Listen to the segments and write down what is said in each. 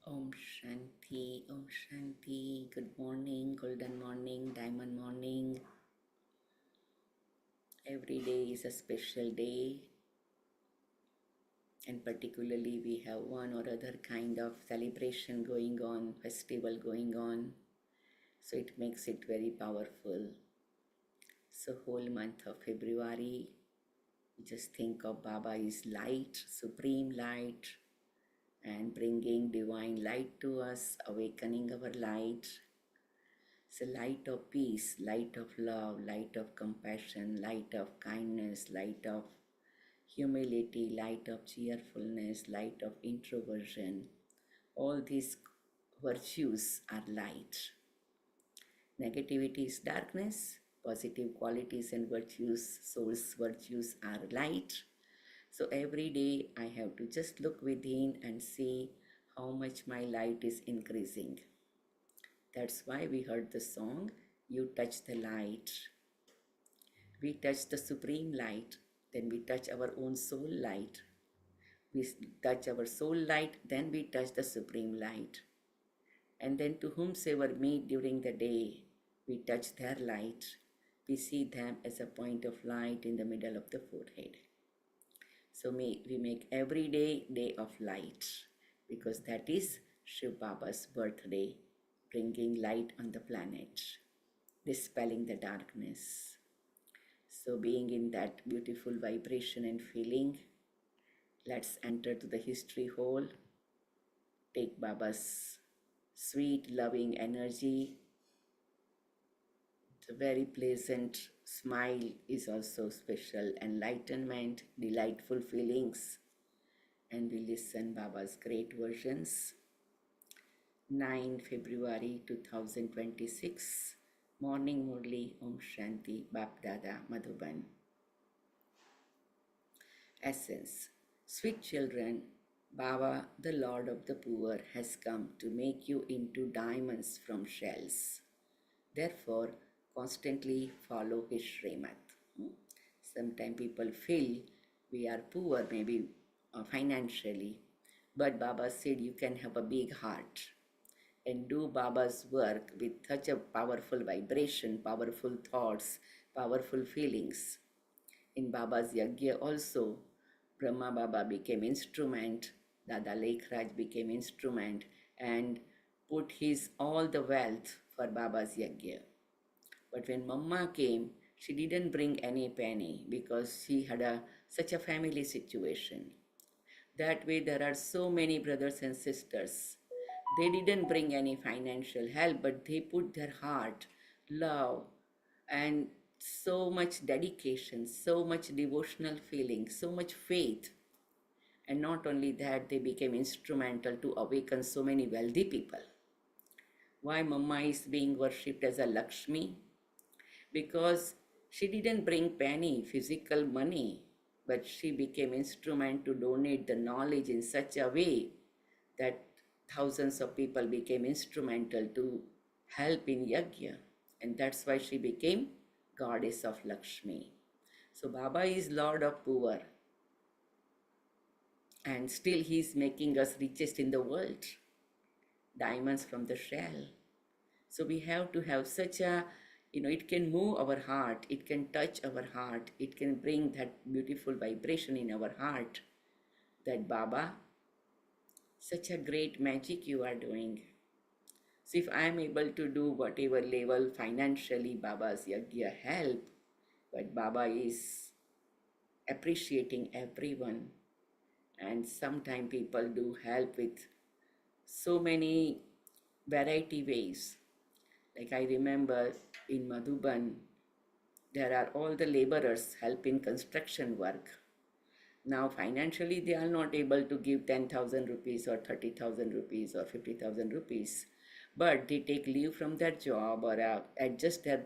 Om Shanti, Om Shanti. Good morning, golden morning, diamond morning. Every day is a special day, and particularly we have one or other kind of celebration going on, festival going on. So it makes it very powerful. So whole month of February, just think of Baba is light, supreme light, and bringing divine light to us, awakening our light. So light of peace, light of love, light of compassion, light of kindness, light of humility, light of cheerfulness, light of introversion. All these virtues are light. Negativity is darkness. Positive qualities and virtues, soul's virtues are light. So every day I have to just look within and see how much my light is increasing. That's why we heard the song, You Touch the Light. We touch the supreme light, then we touch our own soul light. We touch our soul light, then we touch the supreme light. And then to whomsoever meet during the day, we touch their light. We see them as a point of light in the middle of the forehead. So we make every day day of light, because that is Shiv Baba's birthday, bringing light on the planet, dispelling the darkness. So being in that beautiful vibration and feeling, let's enter to the history hall, take Baba's sweet, loving energy. The very pleasant smile is also special, enlightenment, delightful feelings. And we listen Baba's great versions. 9 February 2026, Morning Murli, Om Shanti, Bap Dada, Madhuban. Essence. Sweet children, Baba, the Lord of the poor, has come to make you into diamonds from shells. Therefore, constantly follow his Srimad. Sometimes people feel we are poor, maybe financially, but Baba said you can have a big heart and do Baba's work with such a powerful vibration, powerful thoughts, powerful feelings. In Baba's Yagya also, Brahma Baba became instrument, Dada Lekhraj became instrument and put his all the wealth for Baba's Yagya. But when Mamma came, she didn't bring any penny because she had such a family situation. That way there are so many brothers and sisters. They didn't bring any financial help, but they put their heart, love, and so much dedication, so much devotional feeling, so much faith. And not only that, they became instrumental to awaken so many wealthy people. Why Mama is being worshipped as a Lakshmi? Because she didn't bring penny, physical money, but she became instrument to donate the knowledge in such a way that thousands of people became instrumental to help in Yajna. And that's why she became goddess of Lakshmi. So Baba is Lord of poor. And still he is making us richest in the world. Diamonds from the shell. So we have to have such a, it can move our heart, it can touch our heart, it can bring that beautiful vibration in our heart that Baba, such a great magic you are doing. So if I am able to do whatever level financially Baba's Yagya help, but Baba is appreciating everyone. And sometimes people do help with so many variety ways. Like I remember in Madhuban, there are all the laborers helping construction work. Now financially they are not able to give 10,000 rupees or 30,000 rupees or 50,000 rupees, but they take leave from their job or adjust their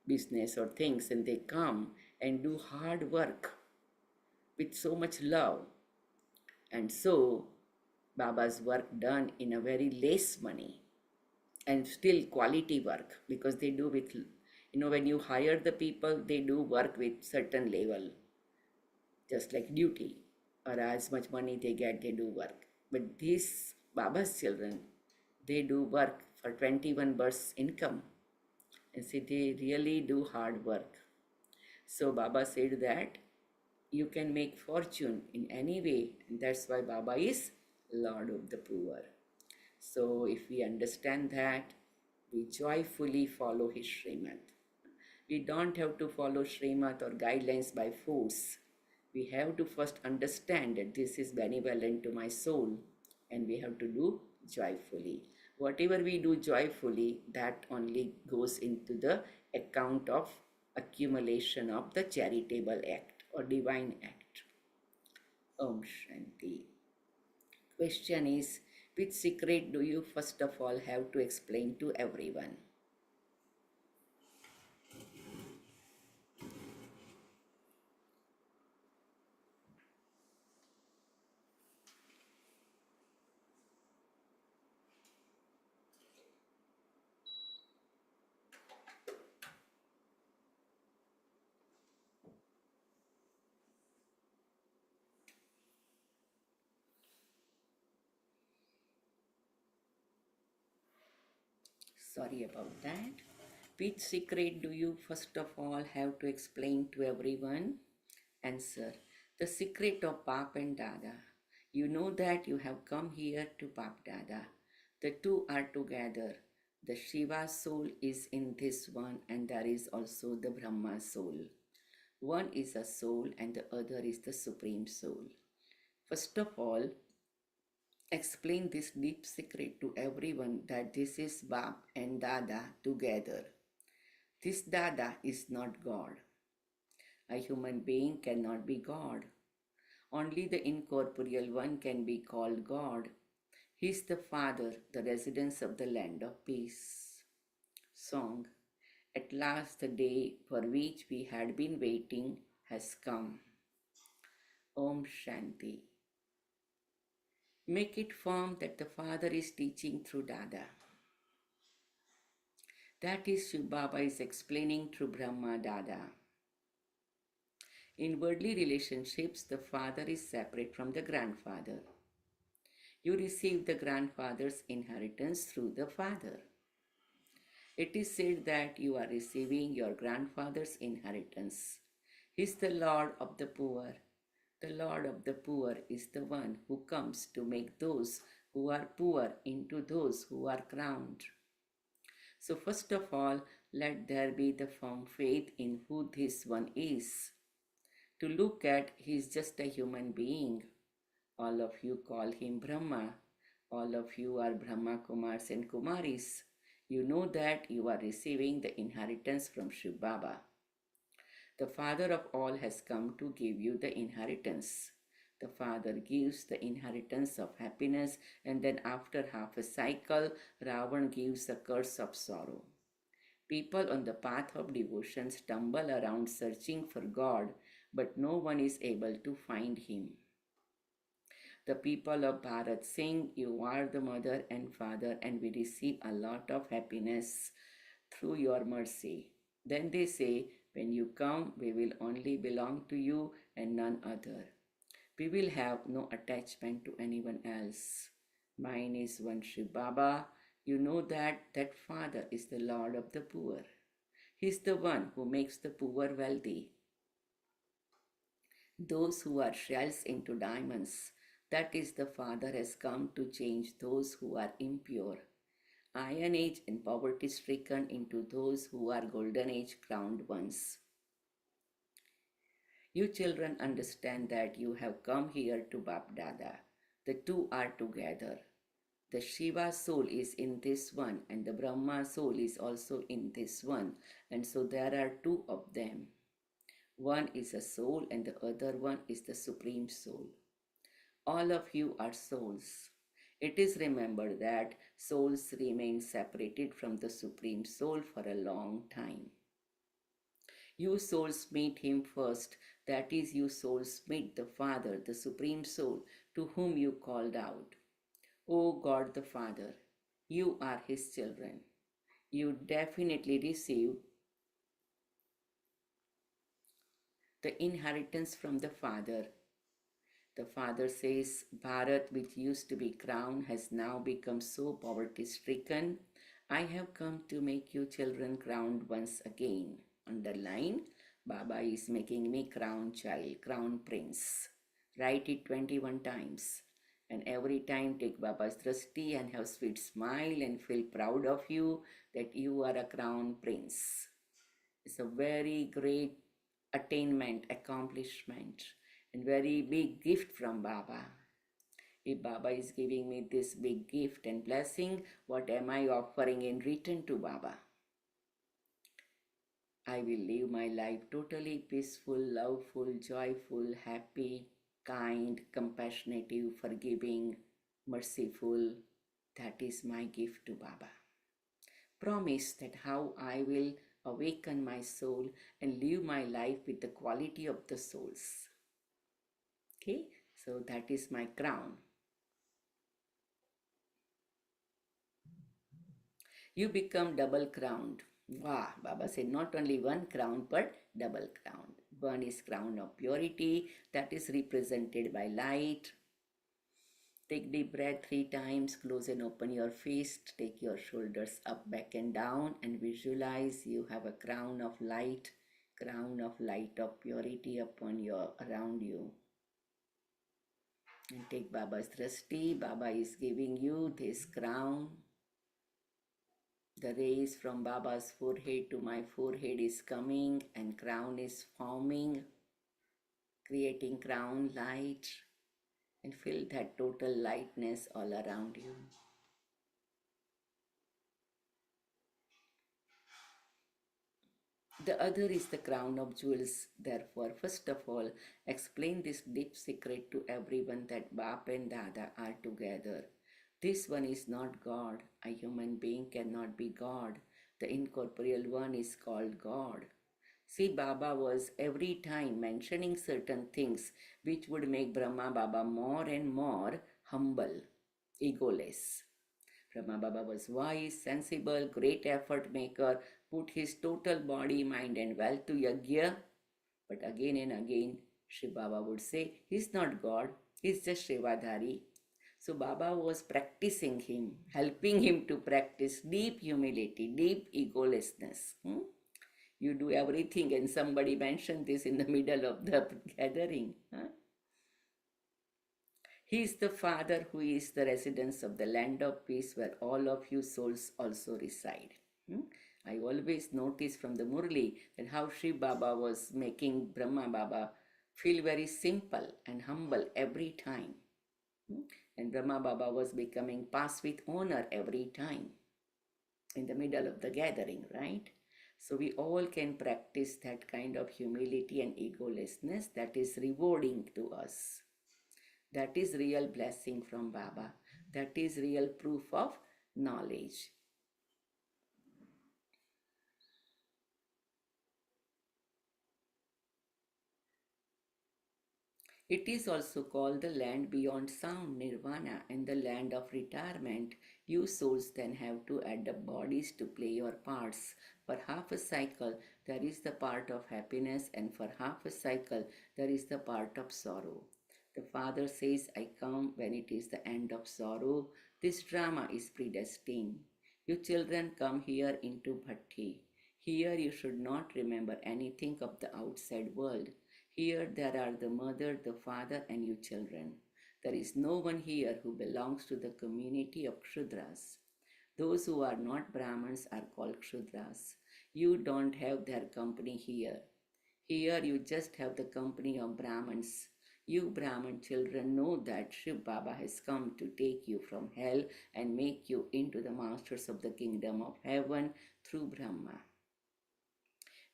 business or things, and they come and do hard work with so much love. And so Baba's work done in a very less money and still quality work, because they do with, when you hire the people, they do work with certain level, just like duty, or as much money they get, they do work. But this Baba's children, they do work for 21 births income. And see, they really do hard work. So Baba said that you can make fortune in any way, and that's why Baba is Lord of the Poor. So if we understand that, we joyfully follow his Srimad. We don't have to follow Srimad or guidelines by force. We have to first understand that this is benevolent to my soul, and we have to do joyfully. Whatever we do joyfully, that only goes into the account of accumulation of the charitable act or divine act. Om Shanti. Question is, which secret do you first of all have to explain to everyone? Sorry about that. Which secret do you first of all have to explain to everyone? Answer. The secret of Bap and Dada. You know that you have come here to Bap Dada. The two are together. The Shiva soul is in this one, and there is also the Brahma soul. One is a soul and the other is the Supreme Soul. First of all, explain this deep secret to everyone that this is Bap and Dada together. This Dada is not God. A human being cannot be God. Only the incorporeal one can be called God. He is the Father, the residence of the land of peace. Song. At last the day for which we had been waiting has come. Om Shanti. Make it firm that the Father is teaching through Dada. That is Shiv Baba is explaining through Brahma Dada. In worldly relationships, the father is separate from the grandfather. You receive the grandfather's inheritance through the father. It is said that you are receiving your grandfather's inheritance. He is the Lord of the poor. The Lord of the poor is the one who comes to make those who are poor into those who are crowned. So first of all, let there be the firm faith in who this one is. To look at, he is just a human being. All of you call him Brahma. All of you are Brahma Kumars and Kumaris. You know that you are receiving the inheritance from Shiv Baba. The Father of all has come to give you the inheritance. The Father gives the inheritance of happiness, and then after half a cycle, Ravan gives the curse of sorrow. People on the path of devotion stumble around searching for God, but no one is able to find him. The people of Bharat sing, "You are the mother and father, and we receive a lot of happiness through your mercy." Then they say, "When you come, we will only belong to you and none other. We will have no attachment to anyone else. Mine is one Shiv Baba. You know that that Father is the Lord of the poor. He is the one who makes the poor wealthy. Those who are shells into diamonds, that is the Father has come to change those who are impure. Iron Age and poverty stricken into those who are Golden Age crowned ones. You children understand that you have come here to Bap Dada. The two are together. The Shiva soul is in this one and the Brahma soul is also in this one, and so there are two of them. One is a soul and the other one is the Supreme Soul. All of you are souls. It is remembered that souls remain separated from the Supreme Soul for a long time. You souls meet him first, that is, you souls meet the Father, the Supreme Soul, to whom you called out. O God the Father, you are his children. You definitely receive the inheritance from the Father. The father says, Bharat, which used to be crowned, has now become so poverty stricken. I have come to make you children crowned once again. Underline, Baba is making me crown child, crown prince. Write it 21 times. And every time take Baba's drashti and have sweet smile and feel proud of you that you are a crown prince. It's a very great attainment, accomplishment, and very big gift from Baba. If Baba is giving me this big gift and blessing, what am I offering in return to Baba? I will live my life totally peaceful, loveful, joyful, happy, kind, compassionate, forgiving, merciful. That is my gift to Baba. Promise that how I will awaken my soul and live my life with the quality of the souls. Okay, so that is my crown. You become double crowned. Wow, Baba said not only one crown but double crowned. One is crown of purity, that is represented by light. Take deep breath 3 times, close and open your fist, take your shoulders up, back and down, and visualize you have a crown of light of purity upon your around you. And take Baba's drashti. Baba is giving you this crown. The rays from Baba's forehead to my forehead is coming and crown is forming, creating crown light, and feel that total lightness all around you. The other is the crown of jewels. Therefore, first of all, explain this deep secret to everyone that Bap and Dada are together. This one is not God. A human being cannot be God. The incorporeal one is called God. See, Baba was every time mentioning certain things which would make Brahma Baba more and more humble, egoless. Brahma Baba was wise, sensible, great effort maker, put his total body, mind and wealth to yajna. But again and again, Shri Baba would say, he's not God, he's just Shivadhari. So Baba was practicing him, helping him to practice deep humility, deep egolessness. You do everything and somebody mentioned this in the middle of the gathering. He is the Father who is the residence of the land of peace where all of you souls also reside. I always notice from the Murli that how Shri Baba was making Brahma Baba feel very simple and humble every time. And Brahma Baba was becoming pass with honor every time in the middle of the gathering, right? So we all can practice that kind of humility and egolessness that is rewarding to us. That is real blessing from Baba. That is real proof of knowledge. It is also called the land beyond sound, nirvana, and the land of retirement. You souls then have to add up bodies to play your parts. For half a cycle, there is the part of happiness, and for half a cycle, there is the part of sorrow. The Father says, I come when it is the end of sorrow. This drama is predestined. You children come here into Bhatti. Here you should not remember anything of the outside world. Here there are the mother, the father, and you children. There is no one here who belongs to the community of Kshudras. Those who are not Brahmins are called Kshudras. You don't have their company here. Here you just have the company of Brahmins. You Brahmin children know that Shiv Baba has come to take you from hell and make you into the masters of the kingdom of heaven through Brahma.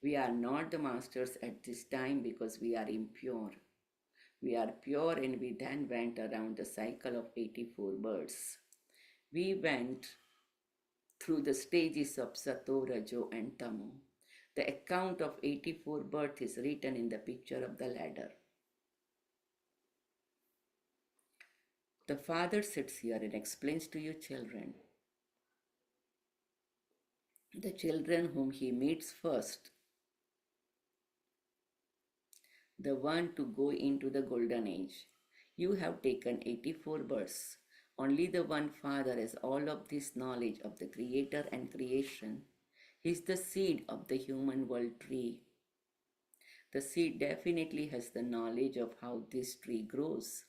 We are not the masters at this time because we are impure. We are pure and we then went around the cycle of 84 births. We went through the stages of Sato, Rajo and Tamo. The account of 84 births is written in the picture of the ladder. The father sits here and explains to you children. The children whom he meets first, the one to go into the golden age. You have taken 84 births. Only the one Father has all of this knowledge of the Creator and creation. He is the seed of the human world tree. The seed definitely has the knowledge of how this tree grows,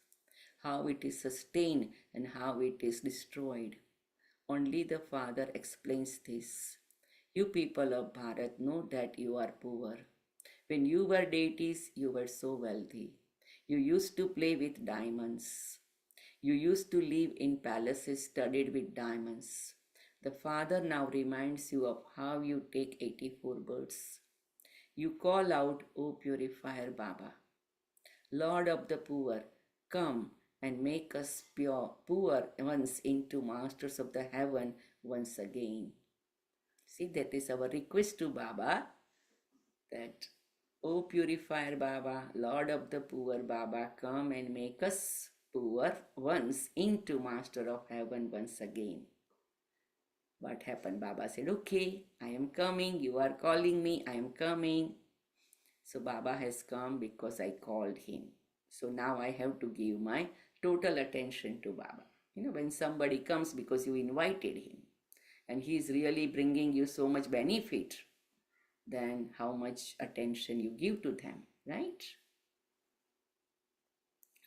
how it is sustained, and how it is destroyed. Only the Father explains this. You people of Bharat know that you are poor. When you were deities, you were so wealthy. You used to play with diamonds. You used to live in palaces studded with diamonds. The Father now reminds you of how you take 84 birds. You call out, O Purifier Baba, Lord of the poor, come and make us pure, poor ones into masters of the heaven once again. See, that is our request to Baba, that, O Purifier Baba, Lord of the poor Baba, come and make us poor ones into master of heaven once again. What happened? Baba said, okay, I am coming. You are calling me. I am coming. So Baba has come because I called him. So now I have to give my total attention to Baba. When somebody comes because you invited him and he is really bringing you so much benefit, then how much attention you give to them, right?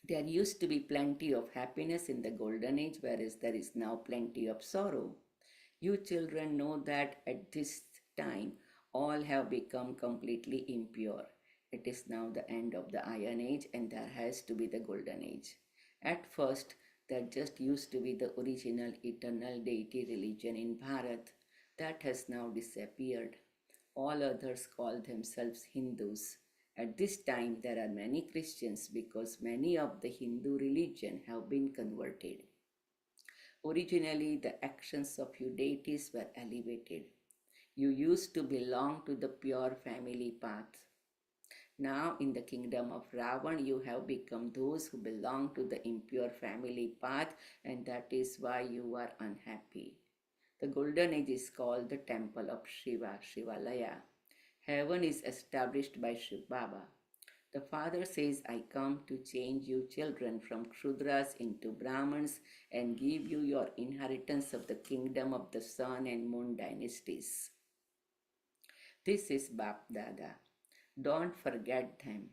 There used to be plenty of happiness in the golden age, whereas there is now plenty of sorrow. You children know that at this time all have become completely impure. It is now the end of the Iron Age and there has to be the Golden Age. At first, there just used to be the original eternal deity religion in Bharat. That has now disappeared. All others call themselves Hindus. At this time, there are many Christians because many of the Hindu religion have been converted. Originally, the actions of your deities were elevated. You used to belong to the pure family path. Now, in the kingdom of Ravan, you have become those who belong to the impure family path, and that is why you are unhappy. The golden age is called the temple of Shiva, Shivalaya. Heaven is established by Shiv Baba. The Father says, I come to change you children from Kshudras into Brahmins and give you your inheritance of the kingdom of the sun and moon dynasties. This is Bap Dada. Don't forget them.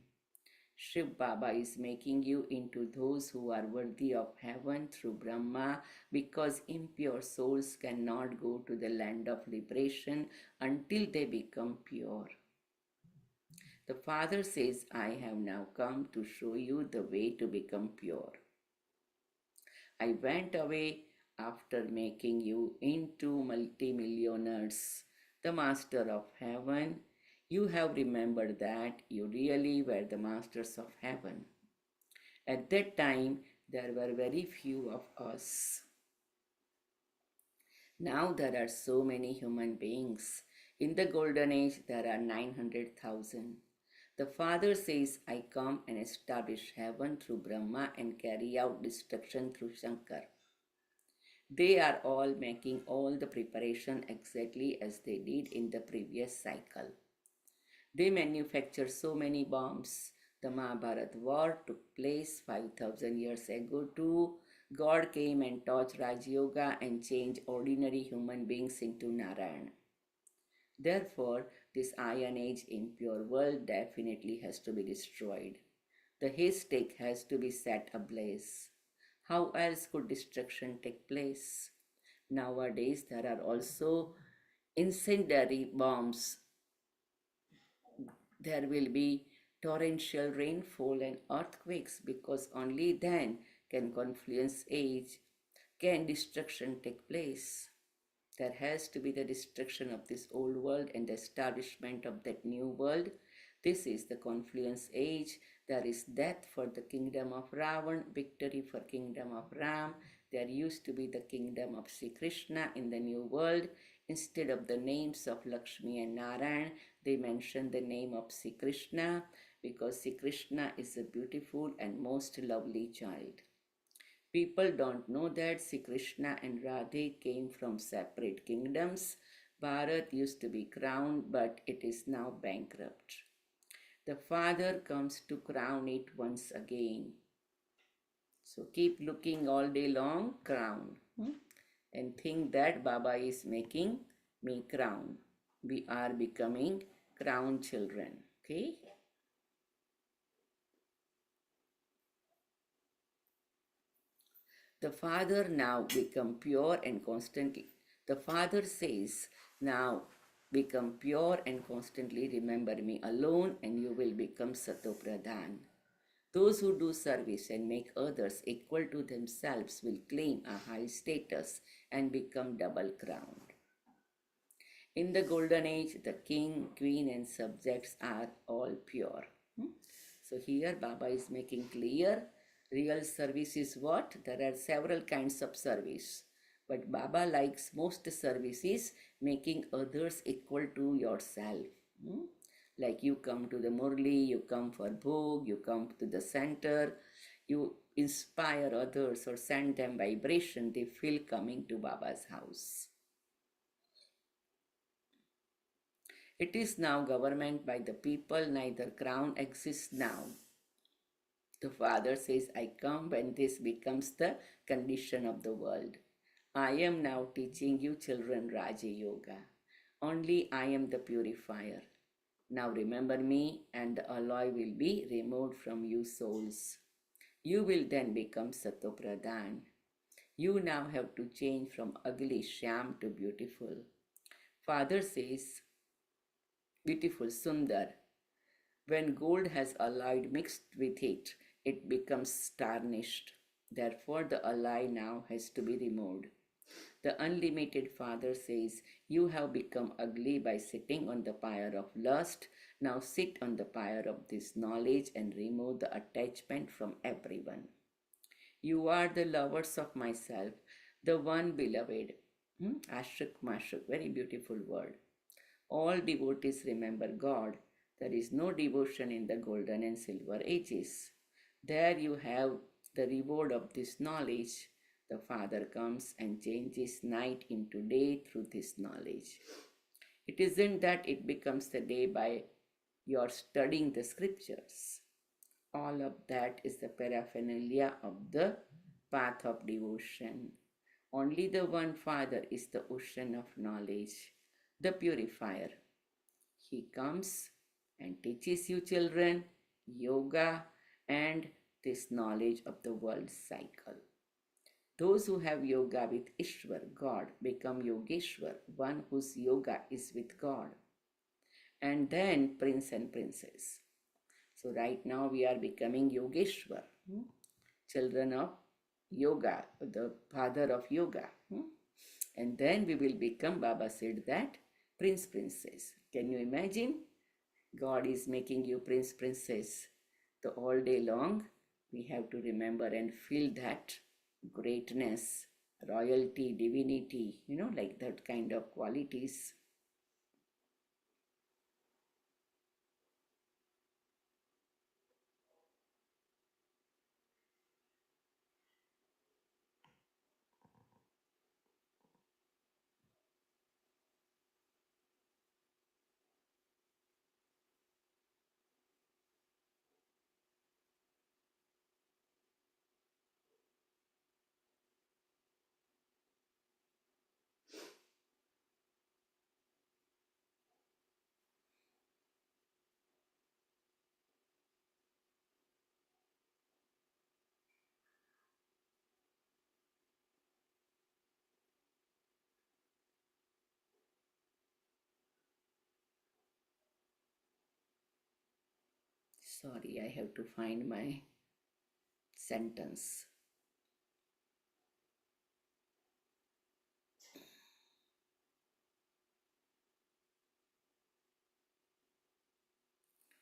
Shiv Baba is making you into those who are worthy of heaven through Brahma because impure souls cannot go to the land of liberation until they become pure. The Father says, I have now come to show you the way to become pure. I went away after making you into multimillionaires, the Master of Heaven. You have remembered that you really were the Masters of Heaven. At that time, there were very few of us. Now there are so many human beings. In the Golden Age, there are 900,000. The Father says, I come and establish heaven through Brahma and carry out destruction through Shankar. They are all making all the preparation exactly as they did in the previous cycle. They manufacture so many bombs. The Mahabharat war took place 5,000 years ago too. God came and taught Raj Yoga and changed ordinary human beings into Narayan. Therefore, this Iron Age impure world definitely has to be destroyed. The haystack has to be set ablaze. How else could destruction take place? Nowadays, there are also incendiary bombs. There will be torrential rainfall and earthquakes because only then can confluence age, can destruction take place. There has to be the destruction of this old world and the establishment of that new world. This is the confluence age. There is death for the kingdom of Ravan, victory for kingdom of Ram. There used to be the kingdom of Sri Krishna in the new world. Instead of the names of Lakshmi and Narayan, they mention the name of Sri Krishna because Sri Krishna is a beautiful and most lovely child. People don't know that Sri Krishna and Radhe came from separate kingdoms. Bharat used to be crowned, but it is now bankrupt. The Father comes to crown it once again. So keep looking all day long, crown. And think that Baba is making me crown. We are becoming crown children. Okay? The Father now become pure and constantly. The Father says, now become pure and constantly remember me alone and you will become Satopradhan. Those who do service and make others equal to themselves will claim a high status and become double crowned. In the golden age, the king, queen, and subjects are all pure. So here Baba is making clear real service is what? There are several kinds of service. But Baba likes most services making others equal to yourself. Like you come to the Murli, you come for Bhog, you come to the center, you inspire others or send them vibration, they feel coming to Baba's house. It is now government by the people, neither crown exists now. The Father says, I come when this becomes the condition of the world. I am now teaching you children Raja Yoga. Only I am the purifier. Now remember me and the alloy will be removed from you souls. You will then become Satopradhan. You now have to change from ugly sham to beautiful. Father says, beautiful Sundar. When gold has alloy mixed with it, it becomes tarnished. Therefore, the alloy now has to be removed. The unlimited Father says, you have become ugly by sitting on the pyre of lust. Now sit on the pyre of this knowledge and remove the attachment from everyone. You are the lovers of myself, the one beloved. Ashuk Mashuk, very beautiful word. All devotees remember God. There is no devotion in the golden and silver ages. There you have the reward of this knowledge. The Father comes and changes night into day through this knowledge. It isn't that it becomes the day by your studying the scriptures. All of that is the paraphernalia of the path of devotion. Only the one Father is the ocean of knowledge, the purifier. He comes and teaches you children yoga and this knowledge of the world cycle. Those who have yoga with Ishwar, God, become Yogeshwar, one whose yoga is with God. And then prince and princess. So right now we are becoming Yogeshwar, children of yoga, the father of yoga. And then we will become, Baba said that, prince, princess. Can you imagine? God is making you prince, princess. The all day long, we have to remember and feel that greatness, royalty, divinity, like that kind of qualities. Sorry, I have to find my sentence.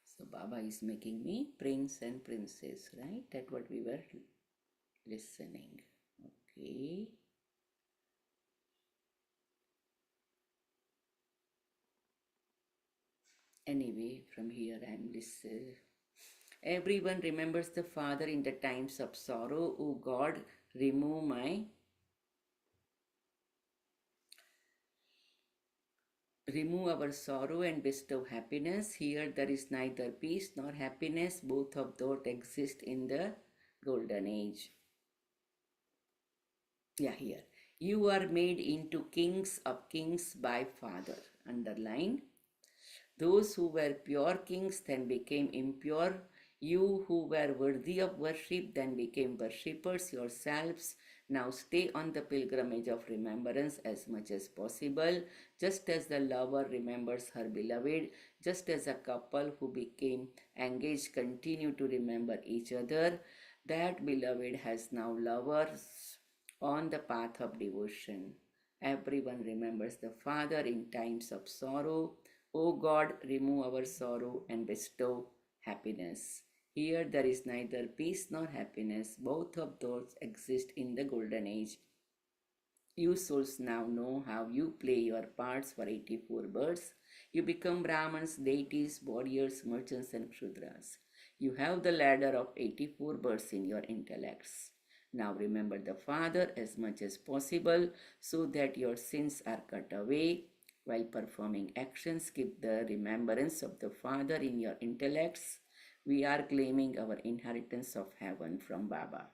So Baba is making me prince and princess, right? That's what we were listening. Okay. Anyway, from here I am listening. Everyone remembers the Father in the times of sorrow. O God, remove our sorrow and bestow happiness. Here there is neither peace nor happiness. Both of those exist in the golden age. Yeah, here. You are made into kings of kings by Father. Underline. Those who were pure kings then became impure. You who were worthy of worship then became worshippers yourselves. Now stay on the pilgrimage of remembrance as much as possible, just as the lover remembers her beloved, just as a couple who became engaged continue to remember each other. That beloved has now lovers on the path of devotion. Everyone remembers the Father in times of sorrow. O God, remove our sorrow and bestow happiness. Here there is neither peace nor happiness. Both of those exist in the golden age. You souls now know how you play your parts for 84 births. You become Brahmins, deities, warriors, merchants, and Kshudras. You have the ladder of 84 births in your intellects. Now remember the Father as much as possible so that your sins are cut away. While performing actions, keep the remembrance of the Father in your intellects. We are claiming our inheritance of heaven from Baba.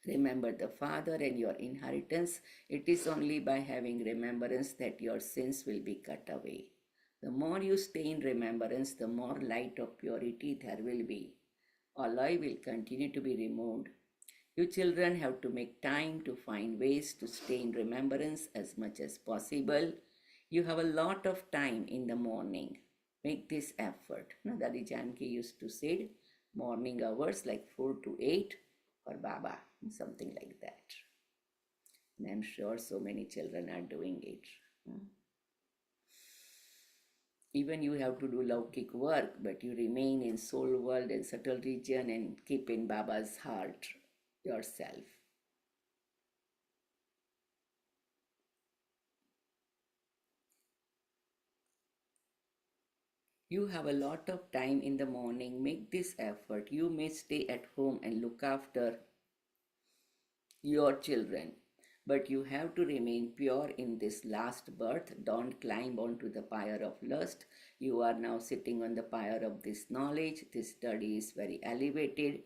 Remember the Father and your inheritance. It is only by having remembrance that your sins will be cut away. The more you stay in remembrance, the more light of purity there will be. Alloy will continue to be removed. You children have to make time to find ways to stay in remembrance as much as possible. You have a lot of time in the morning. Make this effort. No, Dadi Janki used to say morning hours like 4 to 8 for Baba, something like that. And I'm sure so many children are doing it. Even you have to do Laukik work, but you remain in soul world and subtle region and keep in Baba's heart yourself. You have a lot of time in the morning. Make this effort. You may stay at home and look after your children, but you have to remain pure in this last birth. Don't climb onto the pyre of lust. You are now sitting on the pyre of this knowledge. This study is very elevated.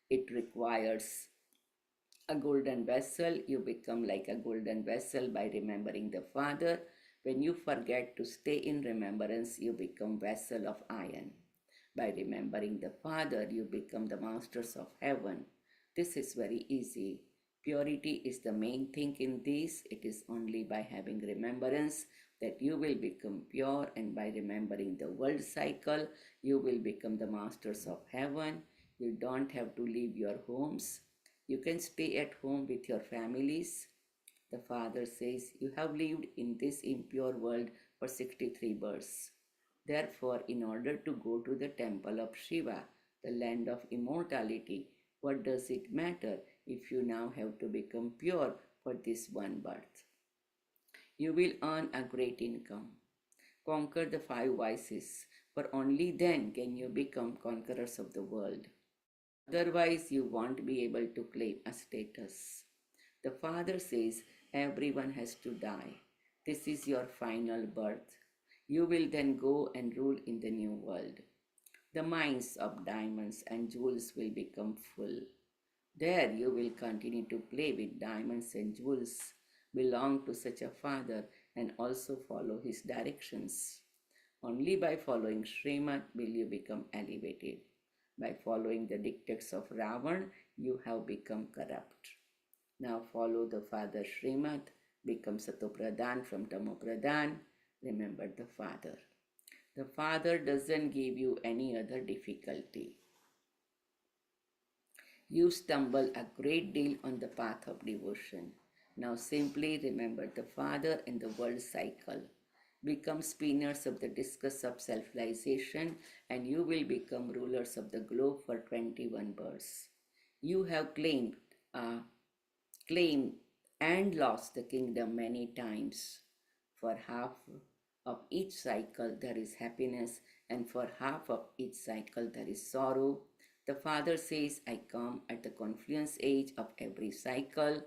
It requires a golden vessel. You become like a golden vessel by remembering the Father. When you forget to stay in remembrance, you become vessel of iron. By remembering the Father, you become the masters of heaven. This is very easy. Purity is the main thing in this. It is only by having remembrance that you will become pure, and by remembering the world cycle, you will become the masters of heaven. You don't have to leave your homes. You can stay at home with your families. The Father says, you have lived in this impure world for 63 births. Therefore, in order to go to the temple of Shiva, the land of immortality, what does it matter if you now have to become pure for this one birth? You will earn a great income. Conquer the five vices, for only then can you become conquerors of the world. Otherwise, you won't be able to claim a status. The Father says everyone has to die. This is your final birth. You will then go and rule in the new world. The mines of diamonds and jewels will become full. There you will continue to play with diamonds and jewels, belong to such a Father, and also follow his directions. Only by following Srimad will you become elevated. By following the dictates of Ravan, you have become corrupt. Now follow the Father Srimad, become Satopradhan from Tamopradhan. Remember the Father. The Father doesn't give you any other difficulty. You stumble a great deal on the path of devotion. Now simply remember the Father and the world cycle. Become spinners of the discus of self-realization, and you will become rulers of the globe for 21 births. You have claimed and lost the kingdom many times. For half of each cycle there is happiness, and for half of each cycle there is sorrow. The Father says, I come at the confluence age of every cycle.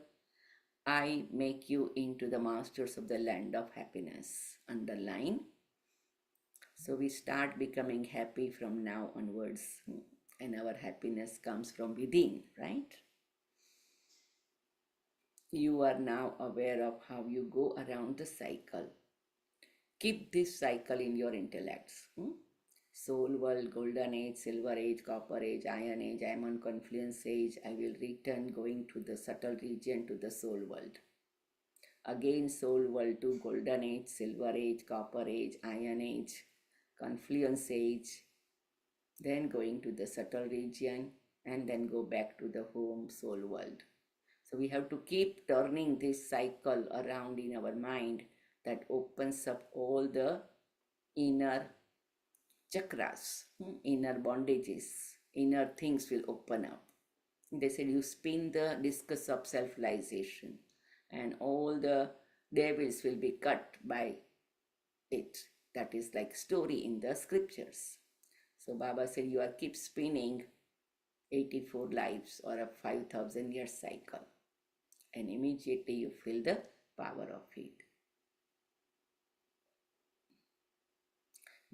I make you into the masters of the land of happiness. Underline. So we start becoming happy from now onwards, and our happiness comes from within, right? You are now aware of how you go around the cycle. Keep this cycle in your intellects. Soul world, golden age, silver age, copper age, iron age, I am on confluence age. I will return going to the subtle region to the soul world. Again, soul world to golden age, silver age, copper age, iron age, confluence age, then going to the subtle region, and then go back to the home soul world. So we have to keep turning this cycle around in our mind that opens up all the inner chakras, inner bondages, inner things will open up. They said you spin the discus of self-realization and all the devils will be cut by it. That is like story in the scriptures. So Baba said you are keep spinning 84 lives or a 5,000 year cycle and immediately you feel the power of it.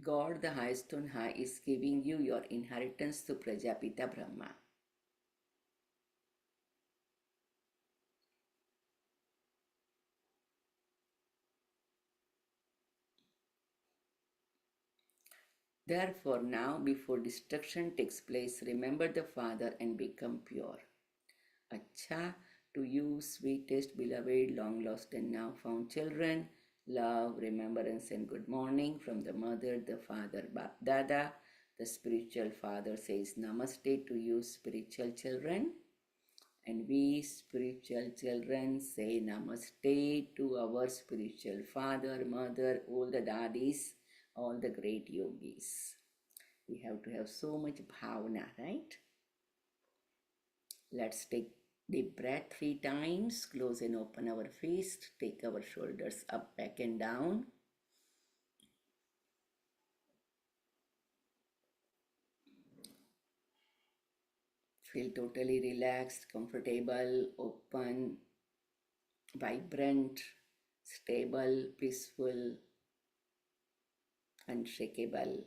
God, the highest on high, is giving you your inheritance to Prajapita Brahma. Therefore, now before destruction takes place, remember the Father and become pure. Acha, to you, sweetest, beloved, long lost and now found children, love, remembrance, and good morning from the mother, the father, Dada. The spiritual father says namaste to you, spiritual children. And we spiritual children say namaste to our spiritual father, mother, all the daddies, all the great yogis. We have to have so much bhavana, right? Let's take deep breath 3 times. Close and open our fist. Take our shoulders up, back and down. Feel totally relaxed, comfortable, open, vibrant, stable, peaceful, unshakable.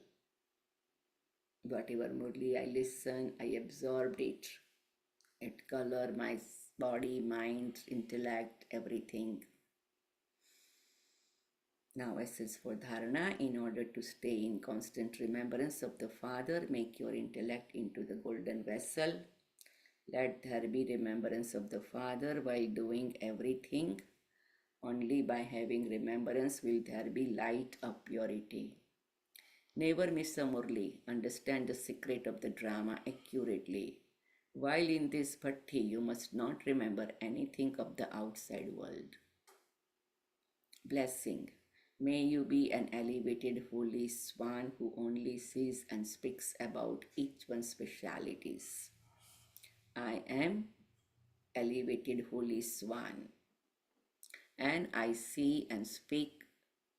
Whatever Murli I listen, I absorbed it. It color my body, mind, intellect, everything. Now essence for dharana. In order to stay in constant remembrance of the Father, make your intellect into the golden vessel. Let there be remembrance of the Father while doing everything. Only by having remembrance will there be light of purity. Never miss a Murli. Understand the secret of the drama accurately. While in this bhatti, you must not remember anything of the outside world. Blessing. May you be an elevated holy swan who only sees and speaks about each one's specialities. I am elevated holy swan and I see and speak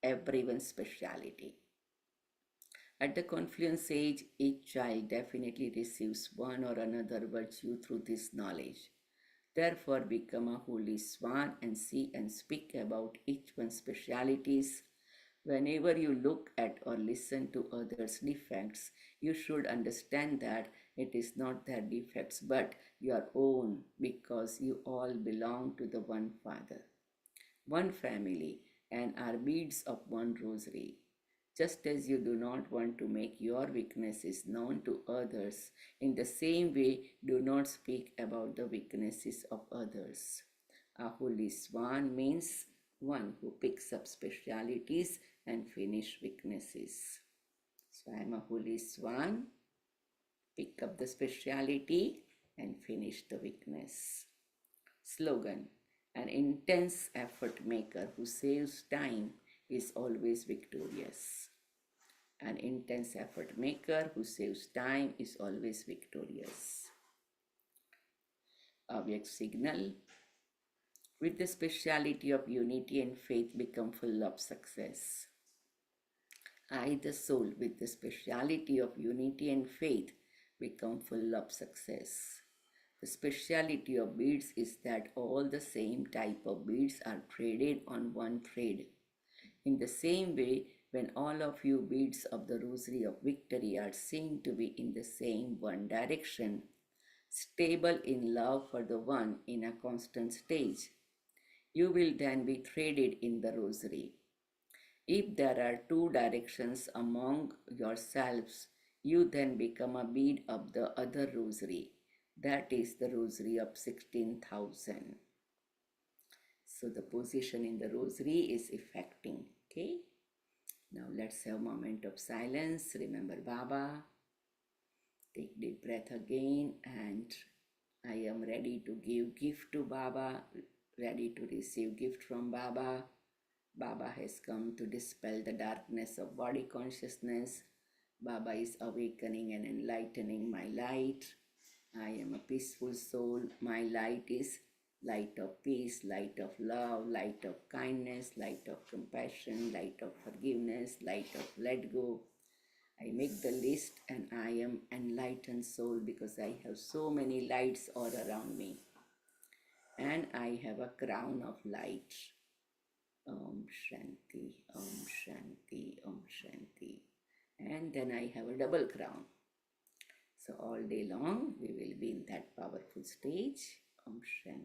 everyone's speciality. At the confluence age, each child definitely receives one or another virtue through this knowledge. Therefore, become a holy swan and see and speak about each one's specialities. Whenever you look at or listen to others' defects, you should understand that it is not their defects but your own, because you all belong to the one Father, one family, and are beads of one rosary. Just as you do not want to make your weaknesses known to others, in the same way, do not speak about the weaknesses of others. A holy swan means one who picks up specialities and finish weaknesses. So I am a holy swan, pick up the speciality and finish the weakness. Slogan: an intense effort maker who saves time is always victorious. An intense effort maker who saves time is always victorious. Avyak signal: with the speciality of unity and faith, become full of success. I, the soul, with the speciality of unity and faith, become full of success. The speciality of beads is that all the same type of beads are traded on one thread. In the same way, when all of you beads of the rosary of victory are seen to be in the same one direction, stable in love for the one in a constant stage, You will then be threaded in the rosary. If there are two directions among yourselves, you then become a bead of the other rosary. That is the rosary of 16,000. So the position in the rosary is affecting. Okay. Now let's have a moment of silence. Remember Baba. Take deep breath again, and I am ready to give gift to Baba, ready to receive gift from Baba. Baba has come to dispel the darkness of body consciousness. Baba is awakening and enlightening my light. I am a peaceful soul. My light is light of peace, light of love, light of kindness, light of compassion, light of forgiveness, light of let go. I make the list and I am enlightened soul because I have so many lights all around me. And I have a crown of light. Om Shanti, Om Shanti, Om Shanti. And then I have a double crown. So all day long we will be in that powerful stage. Om Shanti.